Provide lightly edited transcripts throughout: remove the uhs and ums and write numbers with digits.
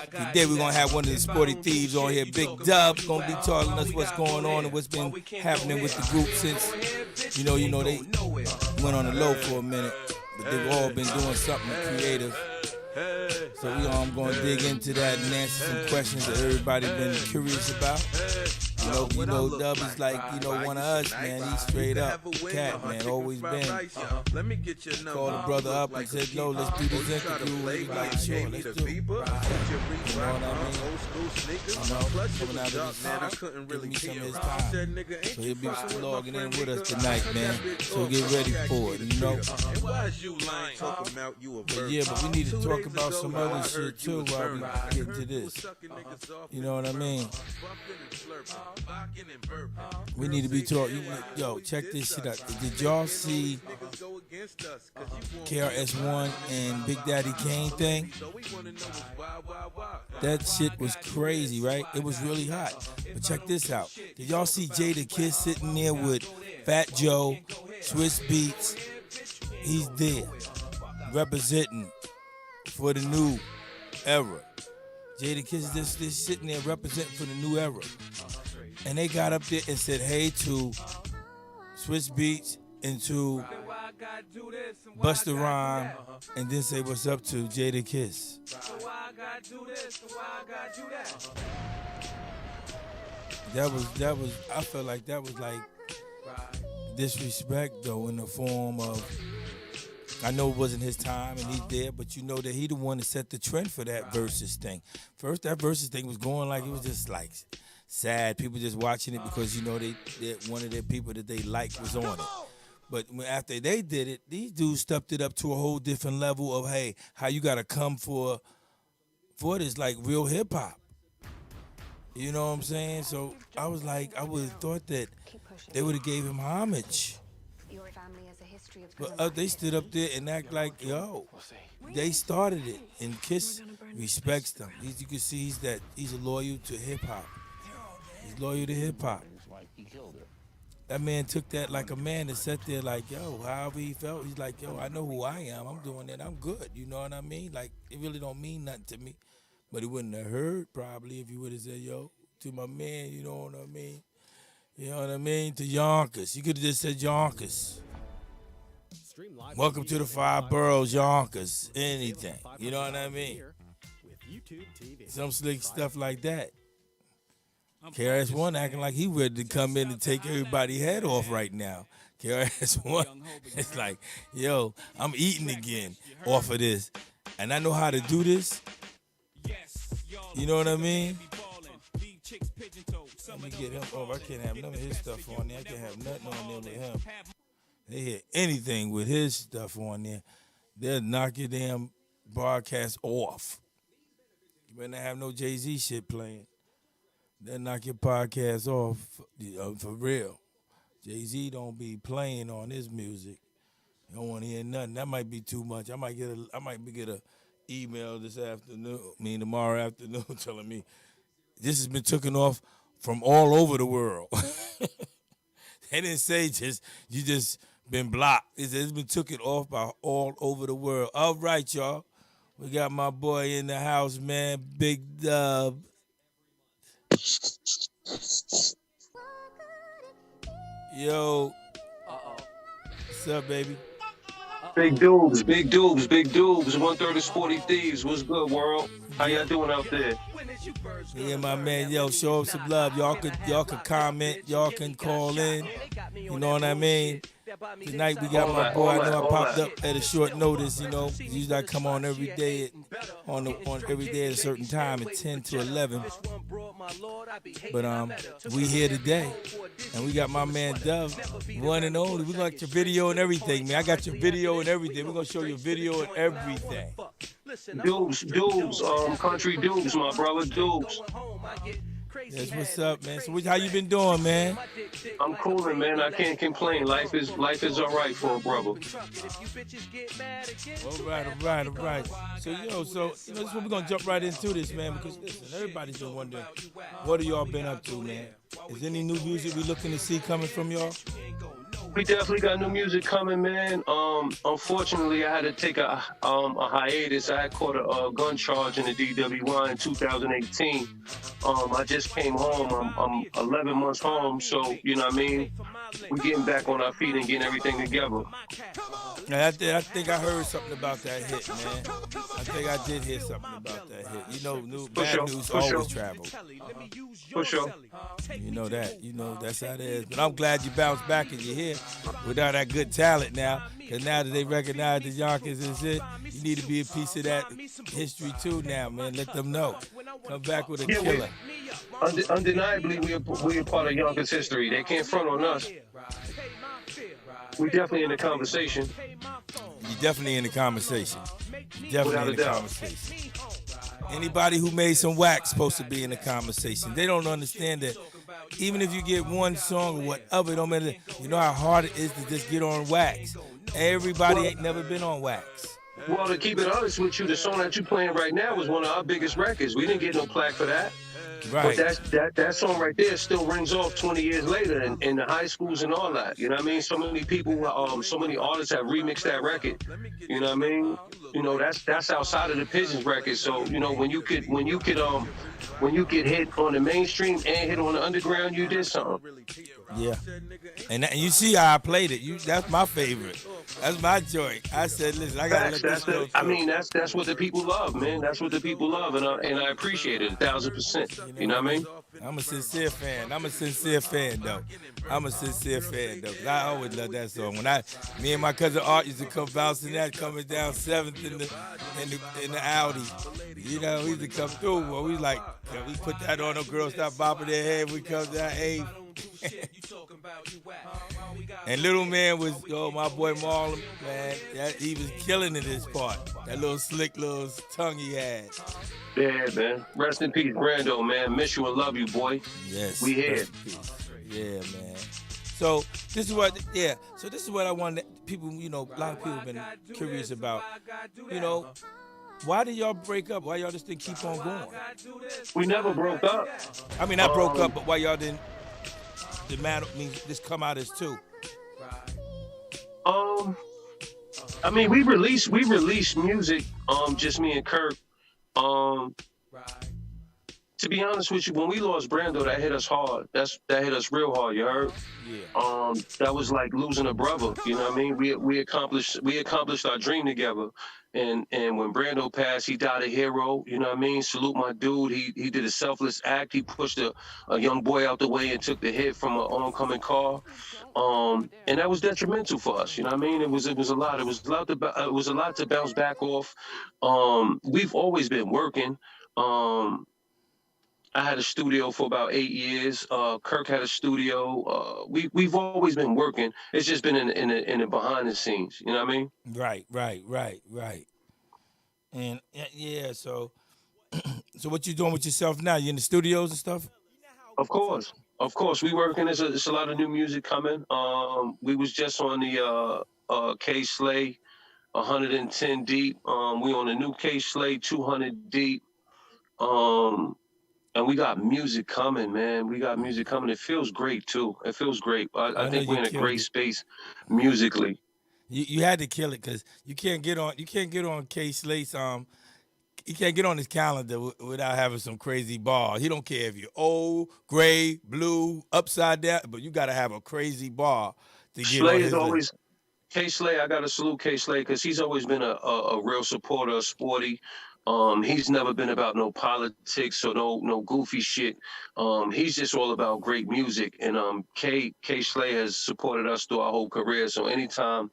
Today we're gonna have one of the Sporty Thieves on here. Big Dub gonna be telling us what's going on and what's been happening with the group since they went on the low for a minute, but they've all been doing something creative. So I'm gonna dig into that and answer some questions that everybody been curious about. Dub is like, one of us, man. He's straight up cat, man. Always been. Called the brother up and said, "No, let's do this interview." He's like, "Sure, let's do it." You know what I mean? Coming out of this, giving me some of his time. So he'll be logging in with us tonight, man. So get ready for it, But we need to talk about some other shit too while we get into this. You know what I mean? We need to be talking. Yo, check this shit out. Did y'all see KRS-One and Big Daddy Kane thing? That shit was crazy, right? It was really hot. But check this out. Did y'all see Jadakiss sitting there with Fat Joe, Swiss Beats? He's there, representing for the new era. Jadakiss is just sitting there representing for the new era. And they got up there and said, "Hey" to Swiss Beats and to Busta Rhyme, and then say what's up to Jadakiss. That was. I felt like that was like disrespect, though, in the form of. I know it wasn't his time and he's there, but you know that he the one that set the trend for that versus thing. First, that versus thing was going like it was just like sad. People just watching it because they one of their people that they liked was on it. But after they did it, these dudes stepped it up to a whole different level of, hey, how you gotta come for this like real hip hop. You know what I'm saying? So I was like, I would have thought that they would have gave him homage. But they stood up there and act like, yo, they started it, and Kiss respects them. You can see he's loyal to hip hop. He's loyal to hip hop. That man took that like a man that sat there like, yo, however he felt, he's like, yo, I know who I am. I'm doing it. I'm good. You know what I mean? Like, it really don't mean nothing to me. But he wouldn't have heard probably if he would have said, yo, to my man, you know what I mean? You know what I mean? To Yonkers. You could have just said Yonkers. Welcome to the 5 boroughs, Yonkers. Anything. You know what I mean? Some slick stuff like that. KRS-One acting like he ready to come in and take everybody's head off right now. KRS-One is like, yo, I'm eating again off of this. And I know how to do this. You know what I mean? Let me get him over. I can't have none of his stuff on there. I can't have nothing on there with him. They hear anything with his stuff on there, they'll knock your damn broadcast off. You better not have no Jay-Z shit playing. They'll knock your podcast off for real. Jay-Z don't be playing on his music. You don't want to hear nothing. That might be too much. I might get a email tomorrow afternoon telling me this has been taken off from all over the world. They didn't say you just been blocked. It's been taken off by all over the world. All right, y'all. We got my boy in the house, man. Big Dub. Yo. What's up, baby? Big Dubes. 1/3 Sporty Thievz. What's good, world? How y'all doing out there? Yeah, my man. Yo, show up some love. Y'all could comment. Y'all can call in. You know what I mean? Tonight we got my boy. I know I popped up at a short notice. Usually I come on every day every day at a certain time at 10 to 11. But we here today, and we got my man Dove, one and only. We got your video and everything, man. I got your video and everything. We're gonna show you video and everything. Dubes, country Dubes, my brother Dubes. That's what's up, man. So how you been doing, man? I'm coolin', man. I can't complain. Life is all right for a brother. All right. So this is when we're gonna jump right into this, man. Because listen, everybody's been wondering, what have y'all been up to, man? Is any new music we looking to see coming from y'all? We definitely got new music coming, man. Unfortunately, I had to take a hiatus. I had caught a gun charge in the DWI in 2018. I just came home. I'm 11 months home, so you know what I mean. We're getting back on our feet and getting everything together. I think I heard something about that hit, man. I think I did hear something about that hit. You know, For bad sure, news for sure, always travel. for sure. You know that. You know that's how it is. But I'm glad you bounced back and you're here with all that good talent now. Because now that they recognize the Yonkers and shit, you need to be a piece of that history too now, man. Let them know. Come back with a Yeah, killer. undeniably we are part of Yonkers history. They can't front on us. We definitely in the conversation. You're definitely in the conversation. You're definitely Without in a the doubt. conversation. Anybody who made some wax supposed to be in the conversation. They don't understand that even if you get one song or whatever, it don't matter. You know how hard it is to just get on wax. Everybody ain't never been on wax. Well, to keep it honest with you, the song that you're playing right now was one of our biggest records. We didn't get no plaque for that. But Right. that song right there still rings off 20 years later in the high schools and all that. You know what I mean? So many people, so many artists have remixed that record. You know what I mean? You know that's outside of the Pigeons record. So you know when you could hit on the mainstream and hit on the underground, you did something. Yeah. And you see how I played it. That's my favorite. That's my joint. I said, listen, I gotta Facts. let this go I through. mean, that's what the people love, man. That's what the people love, and I appreciate it 1,000%. You know what I mean? I'm a sincere fan. I'm a sincere fan, though. I'm a sincere fan, though. 'Cause I always love that song. Me and my cousin Art used to come bouncing that, coming down 7th in the Audi. You know, we used to come through. Well, we like, we put that on. The girls stop bopping their head. We come down 8th. And Little Man was, my boy Marlon, man. He was killing in this part. That little slick little tongue he had. Yeah, man. Rest in peace, Brando, man. Miss you and love you, boy. Yes. We here. Yeah, man. So this is what I wanted people, a lot of people have been curious about. Why did y'all break up? Why y'all just didn't keep on going? We never broke up. I mean, not broke up, but why y'all didn't just come out as two? I mean, we released music, just me and Kirk. To be honest with you, when we lost Brando, that hit us hard. That hit us real hard. You heard? Yeah. That was like losing a brother. You know what I mean? We accomplished our dream together. And when Brando passed, he died a hero. You know what I mean? Salute my dude. He did a selfless act. He pushed a young boy out the way and took the hit from an oncoming car. And that was detrimental for us. You know what I mean? It was a lot. It was a lot to bounce back off. We've always been working. I had a studio for about 8 years. Kirk had a studio. We've always been working. It's just been in the behind the scenes. You know what I mean? Right. And yeah, so what you doing with yourself now? You in the studios and stuff? Of course. We working. There's a lot of new music coming. We was just on the K Slay 110 deep. We on the new K Slay 200 deep. And we got music coming, man. We got music coming. It feels great too. It feels great. I think we're in a great space musically. You had to kill it because you can't get on K Slate's you can't get on his calendar without having some crazy bar. He don't care if you're old, gray, blue, upside down, but you got to have a crazy bar to get Slay on is his always K Slay. I gotta salute K Slay because he's always been a real supporter of Sporty. He's never been about no politics or no goofy shit. He's just all about great music. And K Slay has supported us through our whole career. So anytime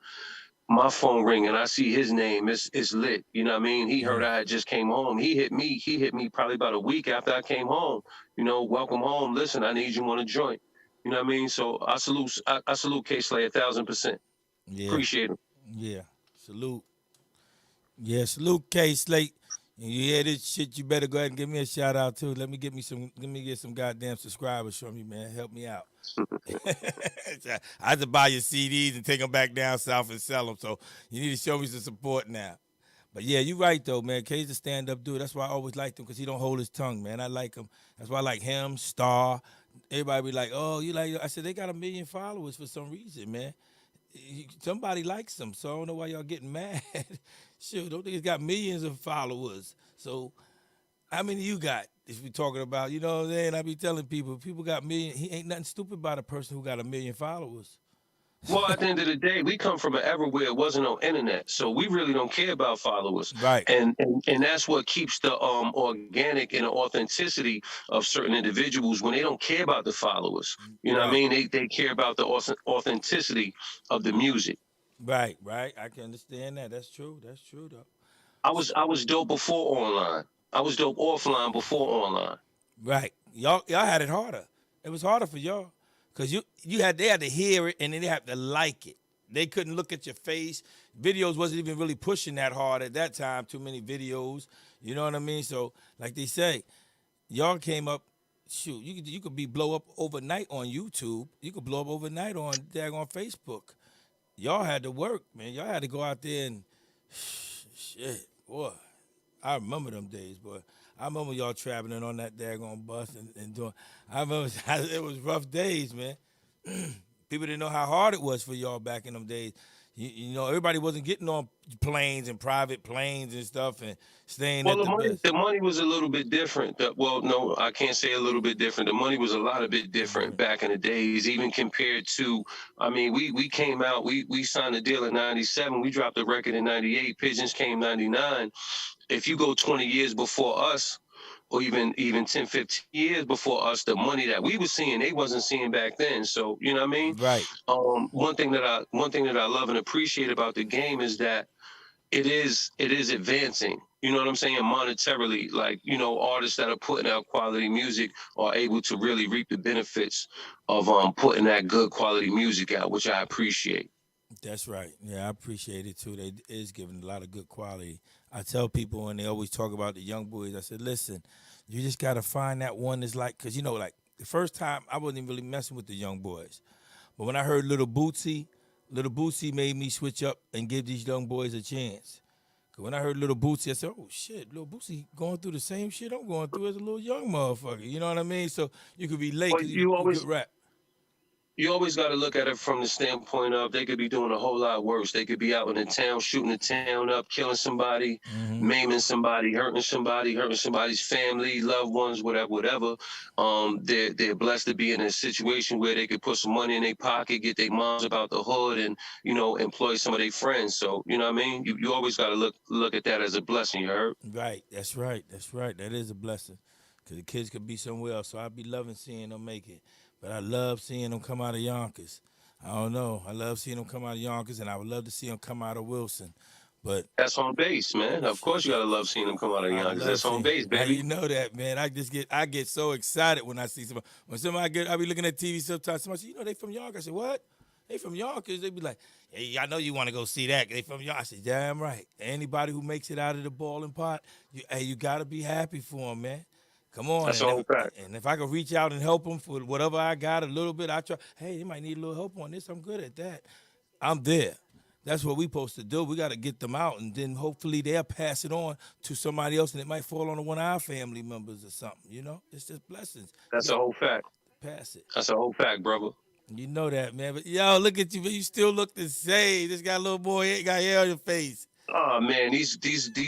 my phone ring and I see his name, it's lit. You know what I mean? He heard I had just came home. He hit me probably about a week after I came home. Welcome home. Listen, I need you on a joint. You know what I mean? So I salute K Slay 1,000%. Yeah. Appreciate him. Yeah. Salute. Yeah, salute K Slate. And you hear this shit, you better go ahead and give me a shout out too. Let me get some goddamn subscribers from you, man. Help me out. I have to buy your CDs and take them back down south and sell them. So you need to show me some support now. But yeah, you right though, man. K's a stand-up dude. That's why I always liked him because he don't hold his tongue, man. I like him. That's why I like him, Star. Everybody be like, oh, you like? I said they got 1 million followers for some reason, man. somebody likes them, so I don't know why y'all getting mad. Shoot, those niggas got millions of followers. So how many you got? If we talking about, you know what I'm saying? I be telling people got million. He ain't nothing stupid about a person who got 1 million followers. Well, at the end of the day, we come from an era where it wasn't no internet, so we really don't care about followers, Right. and that's what keeps the organic and the authenticity of certain individuals when they don't care about the followers. You know what I Right. mean? They care about the authenticity of the music. Right. Right. I can understand that. That's true. That's true though. I was dope before online. I was dope offline before online. Right. Y'all had it harder. It was harder for y'all. Cause they had to hear it and then they had to like it. They couldn't look at your face. Videos wasn't even really pushing that hard at that time. Too many videos. You know what I mean? So like they say, y'all came up. Shoot, you could be blow up overnight on YouTube. You could blow up overnight on daggone Facebook. Y'all had to work, man. Y'all had to go out there and shit, boy. I remember them days, boy. I remember y'all traveling on that daggone bus and doing. I remember it was rough days, man. People didn't know how hard it was for y'all back in them days. You know, everybody wasn't getting on planes and private planes and stuff and staying Well, at the the money, best. the money was a little bit different. Well, no, I can't say a little bit different. The money was a lot of bit different back in the days, even compared to. I mean, we came out, we signed a deal in '97. We dropped the record in '98. Pigeons came '99. If you go 20 years before us, or even 10, 15 years before us, the money that we were seeing, they wasn't seeing back then. So you know what I mean. Right. One thing that I love and appreciate about the game is that it is advancing. You know what I'm saying? Monetarily, like, artists that are putting out quality music are able to really reap the benefits of putting that good quality music out, which I appreciate. That's right. Yeah, I appreciate it too. They is giving a lot of good quality. I tell people when they always talk about the young boys, I said, listen, you just gotta find that one that's like, cause like the first time I wasn't even really messing with the young boys, but when I heard Little Bootsy made me switch up and give these young boys a chance. Cause when I heard Little Bootsy, I said, oh shit, Little Bootsy going through the same shit I'm going through as a little young motherfucker. You know what I mean? So you could be late Well, cause you you could always rap. you always got to look at it from the standpoint of they could be doing a whole lot worse. They could be out in the town shooting the town up, killing somebody, Mm-hmm. maiming somebody, hurting somebody's family, loved ones, whatever, whatever. They're blessed to be in a situation where they could put some money in their pocket, get their moms about the hood, and employ some of their friends. So you know what I mean. You always got to look at that as a blessing. You heard? Right. That's right. That's right. That is a blessing. Because the kids could be somewhere else. So I'd be loving seeing them make it. But I love seeing them come out of Yonkers. I don't know. I love seeing them come out of Yonkers, and I would love to see them come out of Wilson. But That's home base, man. Of course, you shit, gotta love seeing them come out of I Yonkers. love That's home seeing. base, How baby. you know that, man? I get so excited when I see somebody. When somebody I be looking at TV sometimes. Somebody say, they from Yonkers. I say, what? They from Yonkers. They be like, hey, I know you want to go see that. They from Yonkers. I say, damn right. Anybody who makes it out of the balling pot, you got to be happy for them, man. Come on, That's a whole fact. and if I could reach out and help them for whatever I got a little bit, I try. Hey, they might need a little help on this. I'm good at that. I'm there. That's what we supposed to do. We got to get them out, and then hopefully they'll pass it on to somebody else, and it might fall on one of our family members or something. It's just blessings. You That's a got whole fact. to pass it. That's a whole fact, brother. You know that, man. But yo, look at you, but you still look the same. Just got a little more hair, got hair on your face. Oh man, these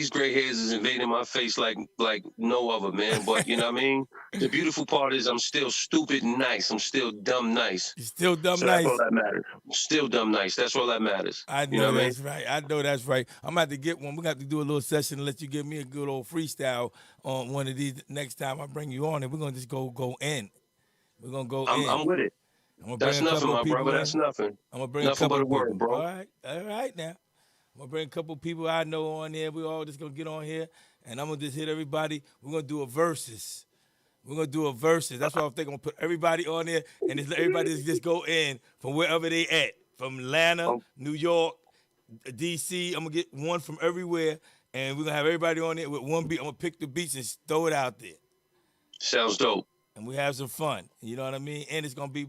gray hairs is invading my face like no other, man. But you know what I mean? The beautiful part is I'm still stupid nice. I'm still dumb nice. You still dumb So that's all nice. that matters. Still dumb nice. That's all that matters. I You know know what I mean? that's right. I know that's right. I'm about to get one. We're going to have to do a little session and let you give me a good old freestyle on one of these next time I bring you on, and we're going to just go in. We're going to go in. I'm with it. I'm going to bring That's a nothing, couple of my people brother. in. That's nothing. I'm going to bring a Nothing couple but a of people. word, bro. All right now. I'm going to bring a couple of people I know on here. We all just going to get on here, and I'm going to just hit everybody. We're going to do a versus. We're going to do a versus. That's why I'm thinking I'm going to put everybody on there, and just let everybody just go in from wherever they at. From Atlanta, Oh, New York, DC. I'm going to get one from everywhere, and we're going to have everybody on there with one beat. I'm going to pick the beats and throw it out there, sounds dope. and we have some fun. You know what I mean? And it's going to be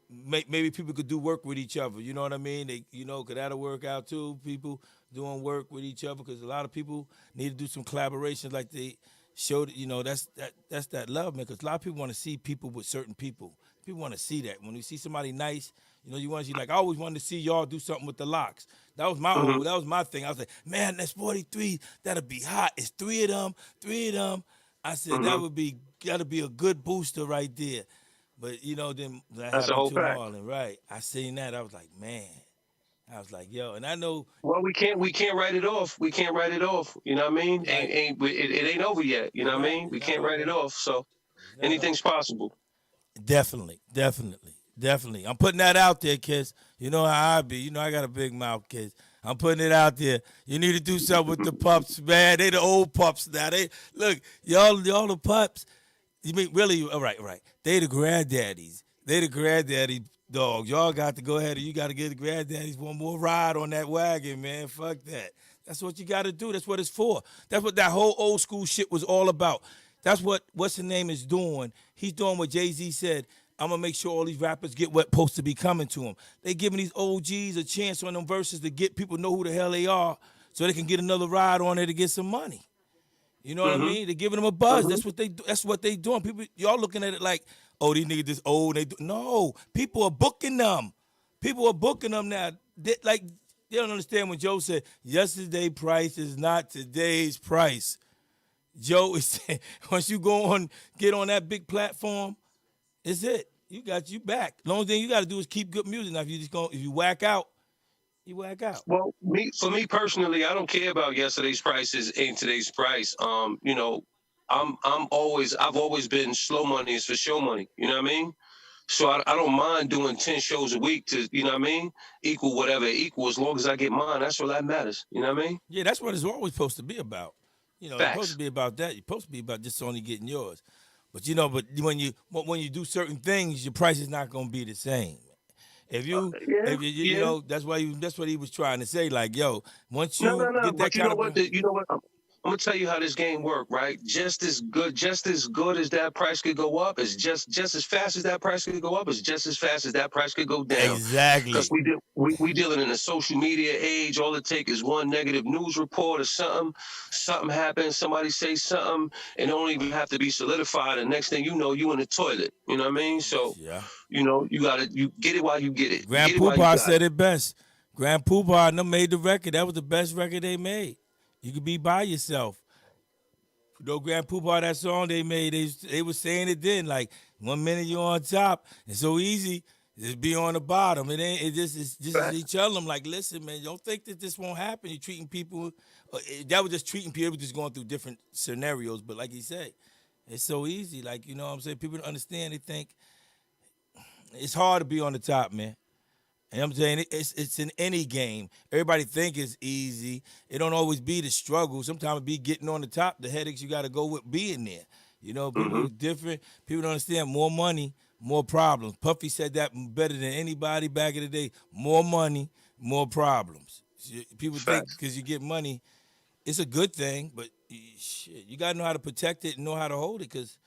maybe people could do work with each other. You know what I mean? Cause that'll work out too. People doing work with each other, because a lot of people need to do some collaborations like they show that, that's that love, man. Because a lot of people want to see people with certain people. People want to see that. When you see somebody nice, you want to see, like, I always wanted to see y'all do something with the locks. That was that was my thing. I was like, man, that's 43. That'll be hot. It's three of them. I said that'll be a good booster right there. But then that That's the happened whole to fact. Marlon, right? I seen that. I was like, man. I was like, yo, and I know, Well, we can't write it off. We can't write it off. You know what I mean? right? It ain't over yet. You It's know what I not. mean? It's We not can't write it over. off. So It's not over. anything's possible. Definitely. I'm putting that out there, kids. You know how I be. I got a big mouth, kids. I'm putting it out there. You need to do something with the pups, man. They the old pups now. They look, y'all the pups. You mean really? All right. They the granddaddies. They the granddaddy dogs. Y'all got to go ahead and you got to give the granddaddies one more ride on that wagon, man. Fuck that. That's what you got to do. That's what it's for. That's what that whole old school shit was all about. That's what's the name is doing. He's doing what Jay-Z said. I'm gonna make sure all these rappers get what's supposed to be coming to them. They giving these OGs a chance on them verses to get people know who the hell they are, so they can get another ride on there to get some money. You know what I Mm-hmm. mean? They're giving them a buzz. Mm-hmm. That's what they do. That's what they doing. People, y'all looking at it like, oh, these niggas this old. No, people are booking them. People are booking them now. They don't understand when Joe said yesterday's price is not today's price. Joe is saying once you get on that big platform, it's it. You got you back. The only thing you got to do is keep good music. Now, if you whack out, you whack out. Well, for me personally, I don't care about yesterday's prices ain't today's price. I've always been slow money is for show money. You know what I mean? So I don't mind doing 10 shows a week to, you know what I mean, equal whatever equal, as long as I get mine. That's all that matters. You know what I mean? Yeah, that's what it's always supposed to be about. It's supposed to Facts. be about that. You're supposed to be about just only getting yours. But when you do certain things, your price is not gonna be the same. Yeah, yeah. That's what he was trying to say. Like, yo, once No, you no. get that But you kind know of, what? You know what? I'm gonna tell you how this game work, right? Just as good as that price could go up, is just as fast as that price could go up, is just as fast as that price could go down. Because exactly, we dealing in a social media age. All it takes is one negative news report or something happens, somebody say something, and it don't even have to be solidified. And next thing you know, you in the toilet. You know what I mean? So, yeah. you get it while you get it. Grand Get it while you Poobah got it. said it best. Grand Poobah and them made the record. That was the best record they made. You could be by yourself. Grand Poobah, that song they made, they was saying it then. Like 1 minute you're on top, it's so easy. Just be on the bottom. It's just as he tell them, like, listen, man, don't think that this won't happen. You're treating people. That was just treating people, just going through different scenarios. But like he said, it's so easy. Like, you know what I'm saying? People don't understand. They think it's hard to be on the top, man. And I'm saying it's in any game. Everybody think it's easy. It don't always be the struggle. Sometimes it be getting on the top, the headaches you got to go with being there. People Mm-hmm. are different. People don't understand more money, more problems. Puffy said that better than anybody back in the day. More money, more problems. People think Facts. because you get money, it's a good thing, but shit, you got to know how to protect it and know how to hold it because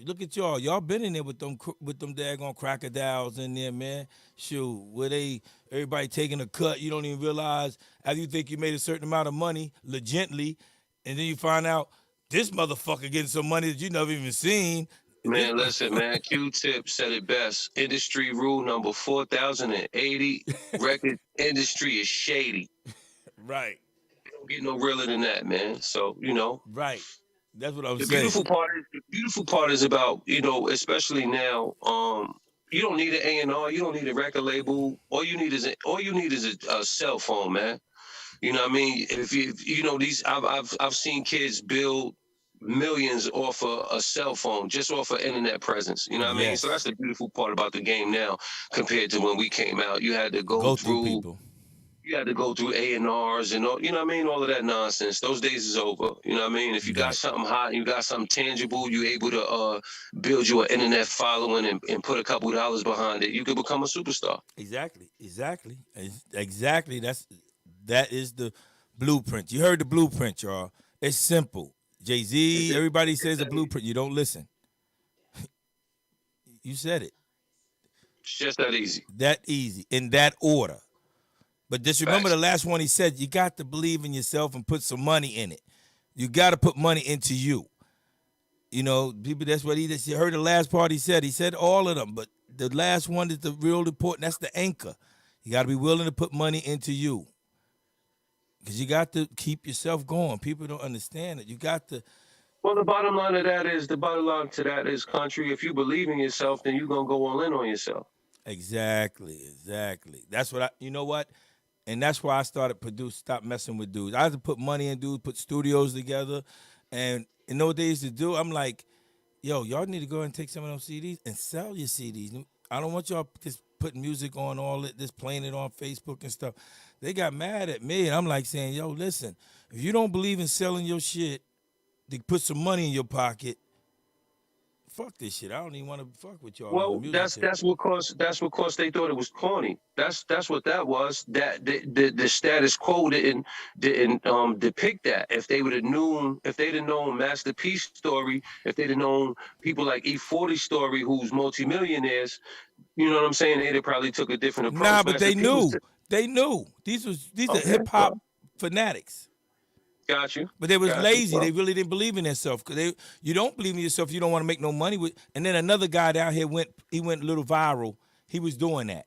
look at y'all. Y'all been in there with them daggone crocodiles in there, man. Shoot, where everybody taking a cut. You don't even realize after you think you made a certain amount of money, legitly, and then you find out this motherfucker getting some money that you never even seen. This, Man, listen, man. Q-Tip said it best. Industry rule number 4080. Record industry is shady. right, Don't get no realer than that, man. So, right. That's what I'm the saying. beautiful part is about, especially now, you don't need an A&R, you don't need a record label. All you need is a cell phone, man. You know what I mean? If you know these, I've seen kids build millions off a cell phone, just off of internet presence. You know what I mean? So that's Yes, the beautiful part about the game now compared to when we came out. You had to go go through through. people. You had to go through A&Rs and all, you know what I mean? All of that nonsense. Those days is over. You know what I mean? If you got Right. something hot and you got something tangible, you able to build you an internet following and put a couple dollars behind it, you could become a superstar. Exactly. That is the blueprint. You heard the blueprint, y'all. It's simple. It's Jay-Z, just, everybody it's says a that easy. blueprint. You don't listen. You said it. It's just that easy. That easy. In that order. But just remember Facts. the last one he said, you got to believe in yourself and put some money in it. You got to put money into you. You know, people. That's what he just. You heard the last part he said. He said all of them, but the last one is the real important. That's the anchor. You got to be willing to put money into you, because you got to keep yourself going. People don't understand it. You got to. Well, the bottom line to that is, country. If you believe in yourself, then you're gonna go all in on yourself. Exactly. That's what I. You know what? And that's why I started stop messing with dudes. I had to put money in dudes, put studios together, and in those days to do, I'm like, yo, y'all need to go and take some of those CDs and sell your CDs. I don't want y'all just putting music on all it, just playing it on Facebook and stuff. They got mad at me, and I'm like saying, yo, listen, if you don't believe in selling your shit, to put some money in your pocket, fuck this shit. I don't even want to fuck with y'all. Well, that's what caused they thought it was corny. That's what that was. That the status quo didn't depict that. If they'd have known Master P's story, if they'd have known people like E40's story, who's multimillionaires, you know what I'm saying? They'd have probably took a different approach. Nah, but they knew. They knew. These are hip hop fanatics. Got you. But they was lazy. They really didn't believe in themselves. Because you don't believe in yourself, you don't want to make no money with. And then another guy down here went a little viral. He was doing that.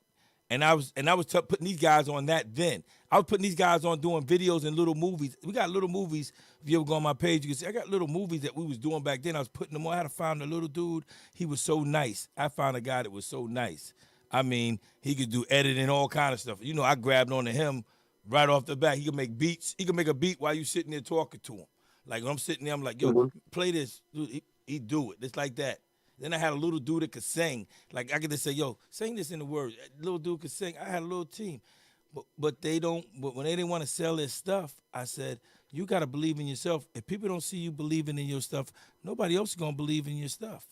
And I was putting these guys on that then. I was putting these guys on doing videos and little movies. We got little movies. If you ever go on my page, you can see I got little movies that we was doing back then. I was putting them on. I had to find a little dude. He was so nice. I found a guy that was so nice. I mean, he could do editing, all kind of stuff. You know, I grabbed on to him right off the bat. He could make beats. He could make a beat while you sitting there talking to him. Like when I'm sitting there, I'm like, yo, play this. Dude, he do it. It's like that. Then I had a little dude that could sing. Like I could just say, yo, sing this in the words. Little dude could sing. I had a little team. But they don't, but when they didn't want to sell their stuff, I said, you got to believe in yourself. If people don't see you believing in your stuff, nobody else is going to believe in your stuff.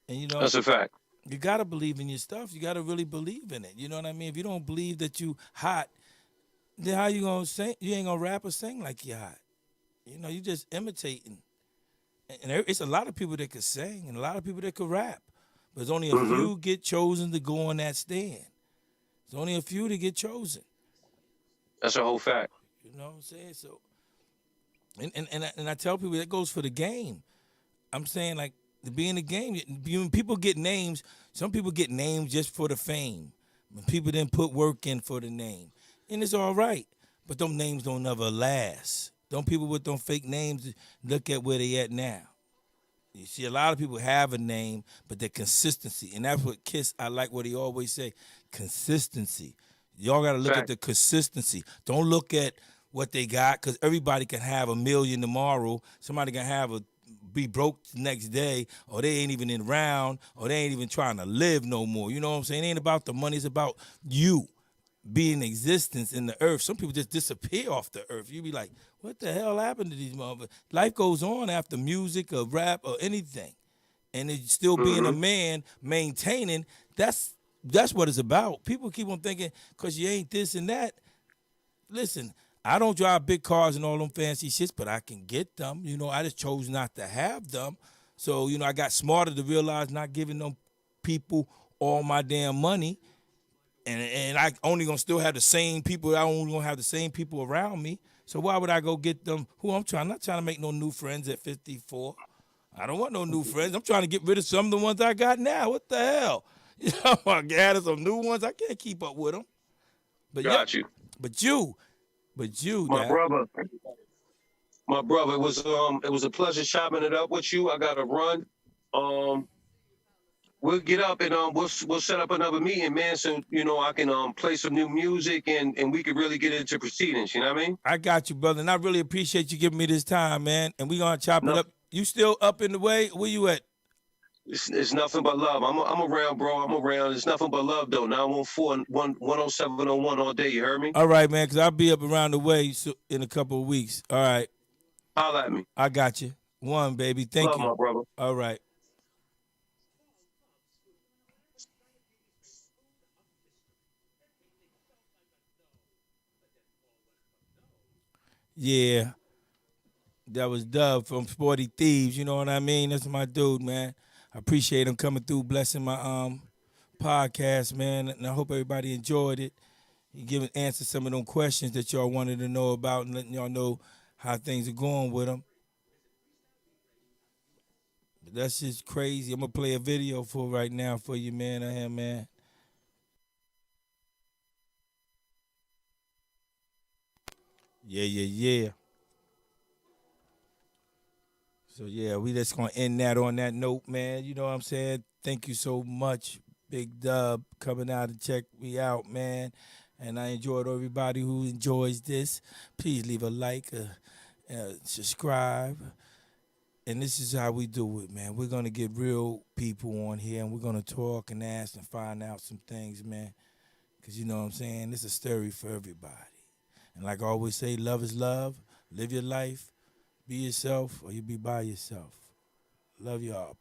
And you know, that's a fact. You got to believe in your stuff. You got to really believe in it. You know what I mean? If you don't believe that you hot, then how you going to sing? You ain't going to rap or sing like you hot. You know, you just imitating. And it's a lot of people that could sing and a lot of people that could rap. But there's only a few get chosen to go on that stand. There's only a few to get chosen. That's a whole fact. You know what I'm saying? So, and I tell people that goes for the game. I'm saying, like, to be in the game, people get names. Some people get names just for the fame. When people didn't put work in for the name. And it's all right. But them names don't never last. Don't people with them fake names look at where they at now. You see, a lot of people have a name, but their consistency. And that's what Kiss, I like what he always say, consistency. Y'all got to look at the consistency. Don't look at what they got, because everybody can have $1 million tomorrow. Somebody can be broke the next day, or they ain't even in round, or they ain't even trying to live no more. You know what I'm saying? It ain't about the money. It's about you being in existence in the earth. Some people just disappear off the earth. You be like, what the hell happened to these motherfuckers? Life goes on after music or rap or anything. And it's still being a man, maintaining, that's what it's about. People keep on thinking, because you ain't this and that. Listen, I don't drive big cars and all them fancy shits, but I can get them. You know, I just chose not to have them. So, you know, I got smarter to realize not giving them people all my damn money. And I only gonna still have the same people. I only gonna have the same people around me. So why would I go get them? I'm not trying to make no new friends at 54. I don't want no new friends. I'm trying to get rid of some of the ones I got now. What the hell? You know, I got some new ones. I can't keep up with them. But got you. But you, my brother. It was a pleasure chopping it up with you. I got to run. We'll get up and we'll set up another meeting, man. So you know I can play some new music and we can really get into proceedings. You know what I mean? I got you, brother, and I really appreciate you giving me this time, man. And we gonna chop it up. You still up in the way? Where you at? It's nothing but love. I'm around, bro. I'm around. It's nothing but love, though. 914-10701 all day. You heard me? All right, man, because I'll be up around the way in a couple of weeks. All right. Holla at me. I got you. One, baby. Thank you. My brother. All right. Yeah. That was Dub from Sporty Thievz. You know what I mean? That's my dude, man. I appreciate him coming through, blessing my podcast, man. And I hope everybody enjoyed it. He answered some of them questions that y'all wanted to know about and letting y'all know how things are going with him. But that's just crazy. I'm gonna play a video for right now for you, man. I am, man. Yeah, yeah, yeah. So yeah, we just gonna end that on that note, man. You know what I'm saying? Thank you so much, Big Dub, coming out to check me out, man. And I enjoyed everybody who enjoys this. Please leave a like, subscribe. And this is how we do it, man. We're gonna get real people on here, and we're gonna talk and ask and find out some things, man. Cause you know what I'm saying. It's a story for everybody. And like I always say, love is love. Live your life. Be yourself, or you be by yourself. Love y'all.